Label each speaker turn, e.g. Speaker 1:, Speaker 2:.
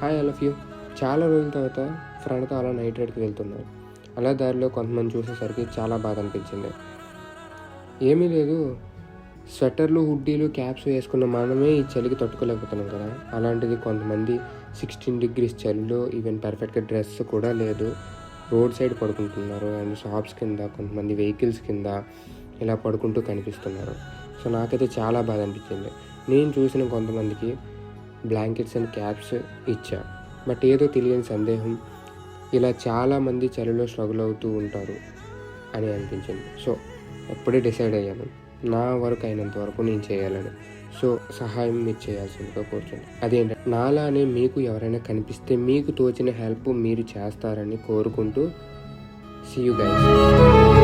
Speaker 1: Hi all of you. చాలా రోజుల తర్వాత ఫ్రెండ్తో అలా నైట్ రైడ్కి వెళ్తున్నాను. అలా దారిలో కొంతమంది చూసేసరికి చాలా బాధ అనిపించింది. ఏమీ లేదు, స్వెటర్లు, హుడ్డీలు, క్యాప్స్ వేసుకున్న మనమే ఈ చలికి తట్టుకోలేకపోతున్నాం కదా. అలాంటిది కొంతమంది 16 degrees చలిలో ఈవెన్ పర్ఫెక్ట్గా డ్రెస్ కూడా లేదు, రోడ్ సైడ్ పడుకుంటున్నారు. అండ్ షాప్స్ కింద, కొంతమంది వెహికల్స్ కింద ఇలా పడుకుంటూ కనిపిస్తున్నారు. సో నాకైతే చాలా బాధ అనిపించింది. నేను చూసిన కొంతమందికి బ్లాంకెట్స్ అండ్ క్యాప్స్ ఇచ్చా. బట్ ఏదో తెలియని సందేహం, ఇలా చాలామంది చలిలో స్ట్రగుల్ అవుతూ ఉంటారు అని అనిపించింది. సో అప్పుడే డిసైడ్ అయ్యాను, నా వరకు అయినంత వరకు నేను చేయాలని. సో సహాయం మీరు చేయాల్సిందిగా కూర్చోండి. అదేంటంటే, నాలానే మీకు ఎవరైనా కనిపిస్తే మీకు తోచిన హెల్ప్ మీరు చేస్తారని కోరుకుంటూ, సీ యూ గైస్.